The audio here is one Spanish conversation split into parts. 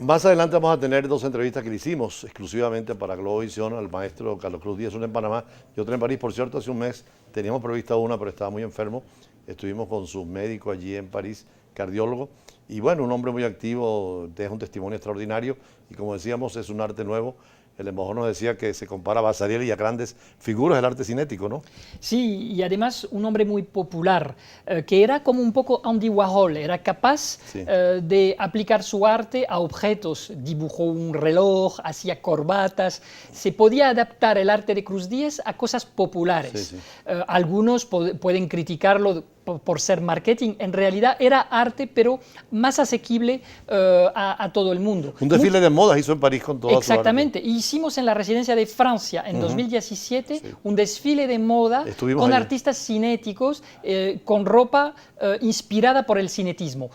Más adelante vamos a tener dos entrevistas que le hicimos exclusivamente para Globovisión al maestro Carlos Cruz Díez, una en Panamá y otra en París. Por cierto, hace un mes teníamos prevista una, pero estaba muy enfermo. Estuvimos con su médico allí en París, cardiólogo, y bueno, un hombre muy activo, deja un testimonio extraordinario y como decíamos, es un arte nuevo. El embajador nos decía que se compara a Basariel y a grandes figuras del arte cinético, ¿no? Sí, y además un hombre muy popular, que era como un poco Andy Warhol, era capaz de aplicar su arte a objetos, dibujó un reloj, hacía corbatas, se podía adaptar el arte de Cruz Díez a cosas populares. Algunos pueden criticarlo por ser marketing, en realidad era arte, pero más asequible a todo el mundo. Un desfile de modas hizo en París con toda Exactamente, hicimos en la Residencia de Francia en 2017 un desfile de moda con artistas cinéticos, con ropa inspirada por el cinetismo.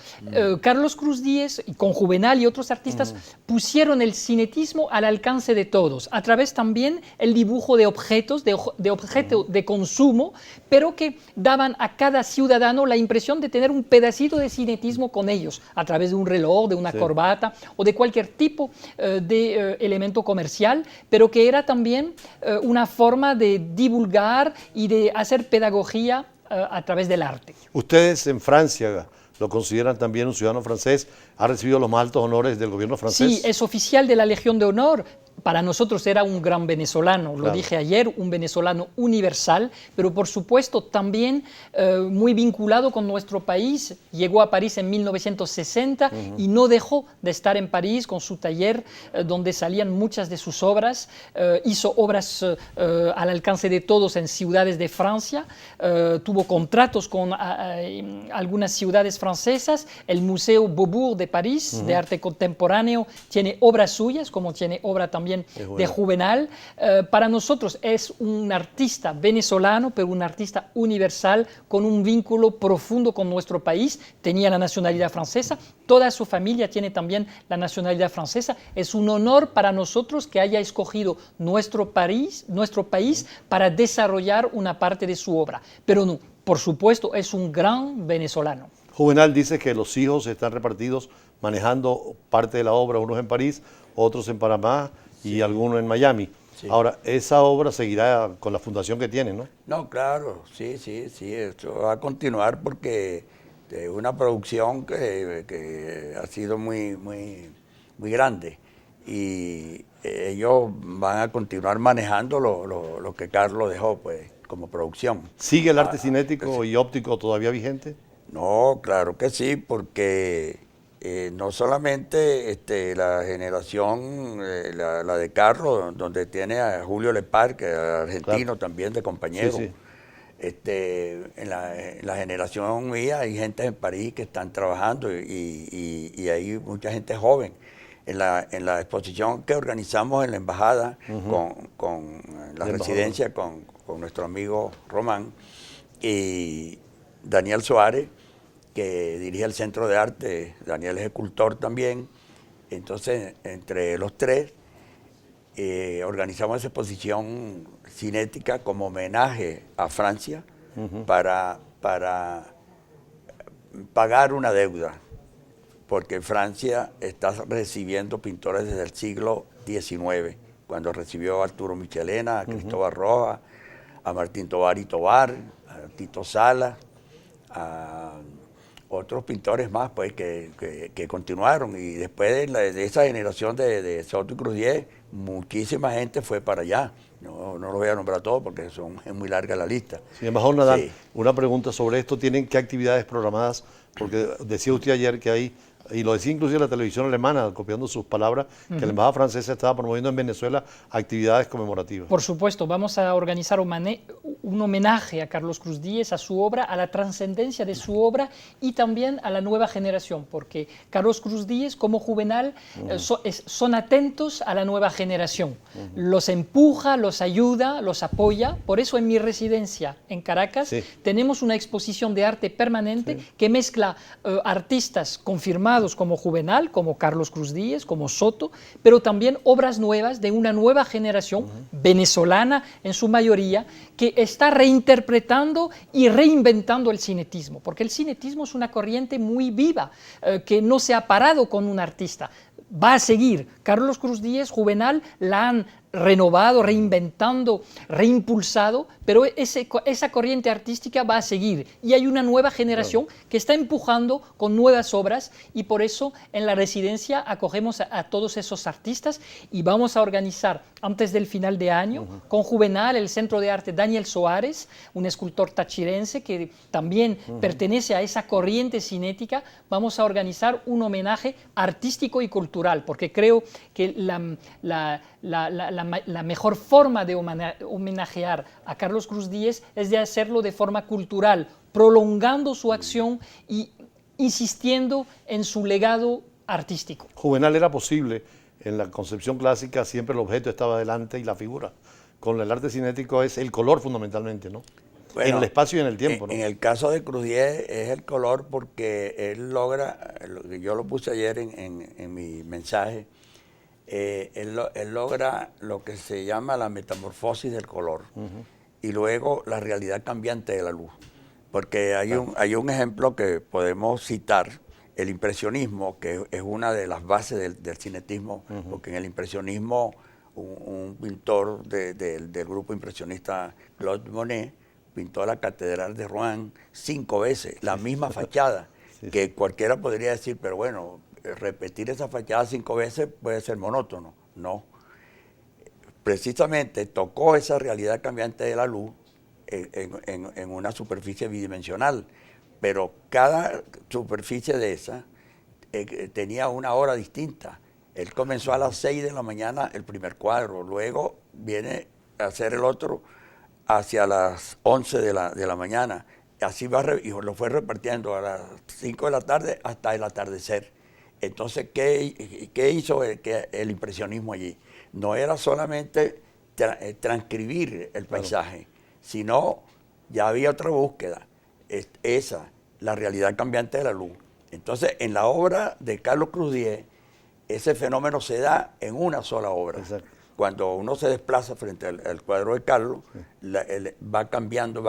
Carlos Cruz Díez, con Juvenal y otros artistas, pusieron el cinetismo al alcance de todos, a través también el dibujo de objetos, de objetos de consumo, pero que daban a cada ciudadano la impresión de tener un pedacito de cinetismo con ellos, a través de un reloj, de una corbata o de cualquier tipo de elemento comercial, pero que era también una forma de divulgar y de hacer pedagogía a través del arte. Ustedes en Francia lo consideran también un ciudadano francés, ha recibido los más altos honores del gobierno francés. Sí, es oficial de la Legión de Honor. Para nosotros era un gran venezolano, lo dije ayer, un venezolano universal, pero por supuesto también muy vinculado con nuestro país. Llegó a París en 1960 y no dejó de estar en París con su taller donde salían muchas de sus obras. Hizo obras al alcance de todos en ciudades de Francia, tuvo contratos con algunas ciudades francesas. El Museo Beaubourg de París, de arte contemporáneo, tiene obras suyas, como tiene obra también de Juvenal. Para nosotros es un artista venezolano, pero un artista universal con un vínculo profundo con nuestro país. Tenía la nacionalidad francesa, toda su familia tiene también la nacionalidad francesa. Es un honor para nosotros que haya escogido nuestro país para desarrollar una parte de su obra. Pero no, por supuesto, es un gran venezolano. Juvenal dice que los hijos están repartidos manejando parte de la obra, unos en París, otros en Panamá y algunos en Miami. Ahora, esa obra seguirá con la fundación que tiene, ¿no? No, claro, sí, esto va a continuar porque es una producción que ha sido muy grande y ellos van a continuar manejando lo que Carlos dejó, pues, como producción. ¿Sigue el arte cinético y óptico todavía vigente? No, claro que sí, porque no solamente la generación, la de Carlos, donde tiene a Julio Lepar, que es argentino también, de compañero. En la generación mía hay gente en París que están trabajando y hay mucha gente joven. En la exposición que organizamos en la embajada con la residencia, con nuestro amigo Román y Daniel Suárez, que dirige el Centro de Arte. Daniel es escultor también. Entonces, entre los tres, organizamos esa exposición cinética como homenaje a Francia para pagar una deuda, porque Francia está recibiendo pintores desde el siglo XIX, cuando recibió a Arturo Michelena, a Cristóbal Rojas, a Martín Tovar y Tovar, a Tito Sala, a otros pintores más, pues, que continuaron. Y después de esa generación de Soto y Cruz Díez, muchísima gente fue para allá. No los voy a nombrar todos porque es muy larga la lista. Sin embajador Nadal, una pregunta sobre esto. ¿Tienen qué actividades programadas? Porque decía usted ayer que hay, y lo decía inclusive la televisión alemana, copiando sus palabras, que la embajada francesa estaba promoviendo en Venezuela actividades conmemorativas. Por supuesto, vamos a organizar un homenaje a Carlos Cruz Díez, a su obra, a la trascendencia de su obra y también a la nueva generación, porque Carlos Cruz Díez, como Juvenal, son atentos a la nueva generación. Los empuja, los ayuda, los apoya. Por eso en mi residencia en Caracas tenemos una exposición de arte permanente que mezcla artistas confirmados como Juvenal, como Carlos Cruz Díez, como Soto, pero también obras nuevas de una nueva generación venezolana en su mayoría, que está reinterpretando y reinventando el cinetismo, porque el cinetismo es una corriente muy viva, que no se ha parado con un artista. va a seguir. Carlos Cruz Díez, Juvenal, la han renovado, reinventando, reimpulsado, pero esa corriente artística va a seguir y hay una nueva generación que está empujando con nuevas obras y por eso en la residencia acogemos a todos esos artistas y vamos a organizar antes del final de año con Juvenal el Centro de Arte Daniel Soares, un escultor tachirense que también pertenece a esa corriente cinética. Vamos a organizar un homenaje artístico y cultural porque creo que la mejor forma de homenajear a Carlos Cruz Díez es de hacerlo de forma cultural, prolongando su acción y insistiendo en su legado artístico. Juvenal era posible, en la concepción clásica siempre el objeto estaba delante y la figura. Con el arte cinético es el color fundamentalmente, ¿no? Bueno, en el espacio y en el tiempo, ¿no? En el caso de Cruz Díez es el color porque él logra, yo lo puse ayer en mi mensaje, él logra lo que se llama la metamorfosis del color y luego la realidad cambiante de la luz. Porque hay un ejemplo que podemos citar, el impresionismo, que es una de las bases del cinetismo, porque en el impresionismo un pintor del grupo impresionista Claude Monet pintó la Catedral de Rouen 5 veces, la misma fachada, que cualquiera podría decir, pero bueno, repetir esa fachada 5 veces puede ser monótono. No. Precisamente tocó esa realidad cambiante de la luz en una superficie bidimensional, pero cada superficie de esa tenía una hora distinta. Él comenzó a las 6 de la mañana el primer cuadro, luego viene a hacer el otro hacia las 11 de la mañana. Así y lo fue repartiendo a las 5 de la tarde hasta el atardecer. Entonces, ¿qué hizo el impresionismo allí? No era solamente transcribir el paisaje, sino ya había otra búsqueda, la realidad cambiante de la luz. Entonces, en la obra de Carlos Cruz Díez, ese fenómeno se da en una sola obra. Exacto. Cuando uno se desplaza frente al cuadro de Carlos, va cambiando,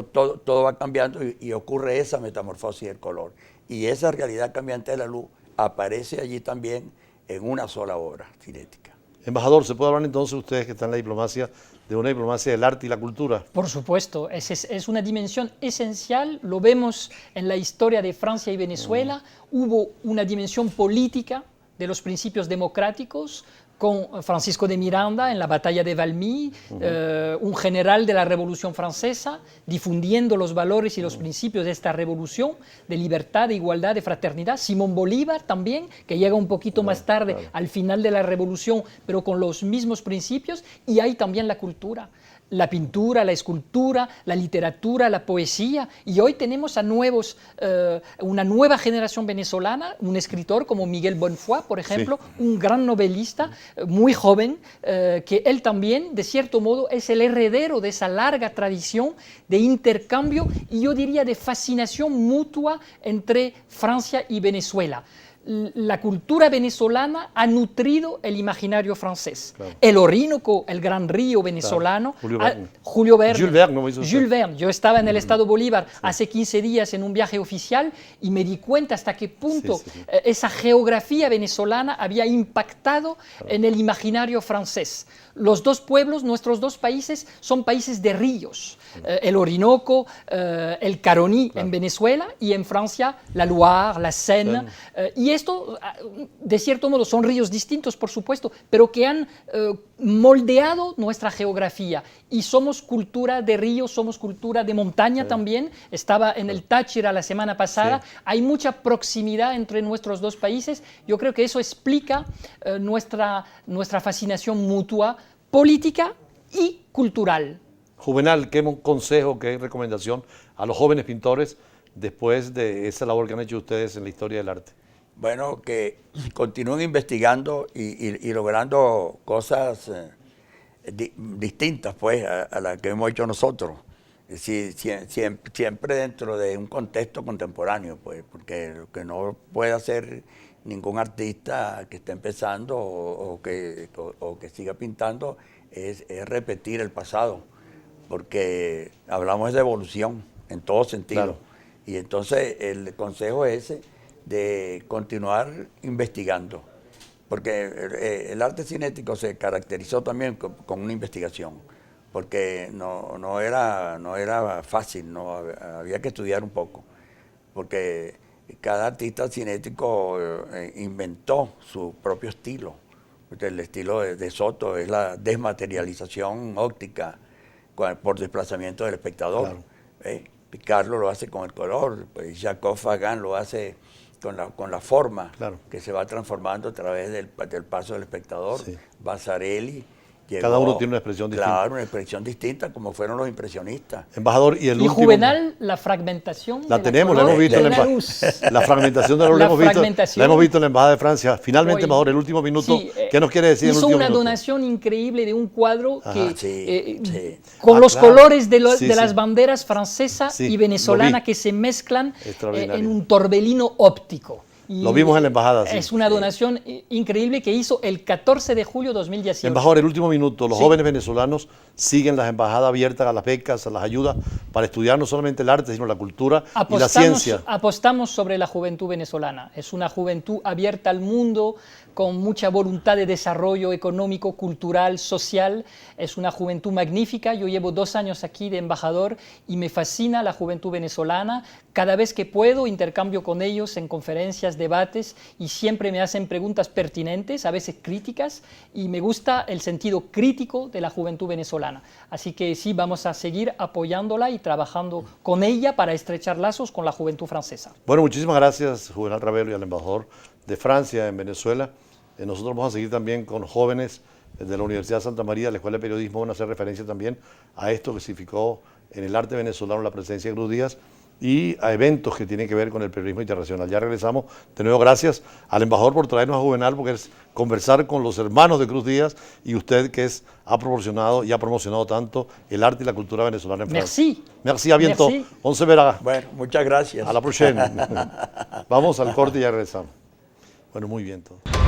todo va cambiando y ocurre esa metamorfosis del color. Y esa realidad cambiante de la luz aparece allí también en una sola obra cinética. Embajador, ¿se puede hablar entonces ustedes que están en la diplomacia de una diplomacia del arte y la cultura? Por supuesto, es una dimensión esencial, lo vemos en la historia de Francia y Venezuela, hubo una dimensión política de los principios democráticos, con Francisco de Miranda en la batalla de Valmy, un general de la Revolución Francesa, difundiendo los valores y los principios de esta revolución, de libertad, de igualdad, de fraternidad. Simón Bolívar también, que llega un poquito más tarde, al final de la revolución, pero con los mismos principios. Y hay también la cultura. La pintura, la escultura, la literatura, la poesía. Y hoy tenemos una nueva generación venezolana, un escritor como Miguel Bonfoy, por ejemplo, un gran novelista, muy joven, que él también, de cierto modo, es el heredero de esa larga tradición de intercambio y yo diría de fascinación mutua entre Francia y Venezuela. La cultura venezolana ha nutrido el imaginario francés. Claro. El Orinoco, el gran río venezolano, claro. Julio Verne. Jules Verne. Yo estaba en el Estado Bolívar hace 15 días en un viaje oficial y me di cuenta hasta qué punto esa geografía venezolana había impactado en el imaginario francés. Los dos pueblos, nuestros dos países, son países de ríos. El Orinoco, el Caroní en Venezuela y en Francia la Loire, la Seine. Y esto, de cierto modo, son ríos distintos, por supuesto, pero que han moldeado nuestra geografía. Y somos cultura de ríos, somos cultura de montaña también. Estaba en el Táchira la semana pasada. Hay mucha proximidad entre nuestros dos países. Yo creo que eso explica nuestra fascinación mutua, política y cultural. Juvenal, ¿qué consejo, qué recomendación a los jóvenes pintores después de esa labor que han hecho ustedes en la historia del arte? Bueno, que continúen investigando y logrando cosas distintas pues, a las que hemos hecho nosotros. Es decir, siempre dentro de un contexto contemporáneo, pues, porque lo que no puede hacer ningún artista que esté empezando o que siga pintando es repetir el pasado, porque hablamos de evolución en todo sentido. Claro. Y entonces el consejo es ese, de continuar investigando porque el arte cinético se caracterizó también con una investigación, porque no era fácil, había que estudiar un poco, porque cada artista cinético inventó su propio estilo. El estilo de Soto es la desmaterialización óptica por desplazamiento del espectador. Claro. Picarlo lo hace con el color, pues Jacob Fagan lo hace con la forma, Claro. que se va transformando a través del paso del espectador. Sí. Vasarely llegó, Cada uno tiene una expresión distinta. Claro, una expresión distinta, como fueron los impresionistas. Embajador, y el Y último... Juvenal, la fragmentación. La de tenemos, la color hemos visto de en la luz. la fragmentación de la luz, La la hemos visto fragmentación. en la Embajada de Francia. Finalmente, Hoy- embajador, el último minuto, Sí, ¿qué nos quiere decir en el hizo último una minuto? donación increíble de un cuadro Ajá. que, Sí. con Ah, los claro. colores de, Sí, de sí. las banderas francesa Sí, y lo venezolana vi. que se mezclan Extraordinario. en un torbellino óptico. Y Lo vimos en la embajada, sí. Es una donación increíble que hizo el 14 de julio de 2018. Embajador, el último minuto. Los Sí. jóvenes venezolanos siguen las embajadas abiertas a las becas, a las ayudas para estudiar no solamente el arte, sino la cultura y la ciencia. Apostamos sobre la juventud venezolana. Es una juventud abierta al mundo, con mucha voluntad de desarrollo económico, cultural, social. Es una juventud magnífica. Yo llevo 2 años aquí de embajador y me fascina la juventud venezolana. Cada vez que puedo intercambio con ellos en conferencias, debates, y siempre me hacen preguntas pertinentes, a veces críticas, y me gusta el sentido crítico de la juventud venezolana. Así que sí, vamos a seguir apoyándola y trabajando con ella para estrechar lazos con la juventud francesa. Bueno, muchísimas gracias, Juvenal Ravelo, y al embajador de Francia en Venezuela. Nosotros vamos a seguir también con jóvenes de la Universidad de Santa María, de la Escuela de Periodismo, van a hacer referencia también a esto que significó en el arte venezolano la presencia de Cruz Díaz y a eventos que tienen que ver con el periodismo internacional. Ya regresamos. De nuevo, gracias al embajador por traernos a Juvenal, porque es conversar con los hermanos de Cruz Díaz y usted que ha proporcionado y ha promocionado tanto el arte y la cultura venezolana en Francia. Merci. Merci, à bientôt. Merci. On se verá. Bueno, muchas gracias. A la próxima. Vamos al corte y ya regresamos. Bueno, muy bien todo.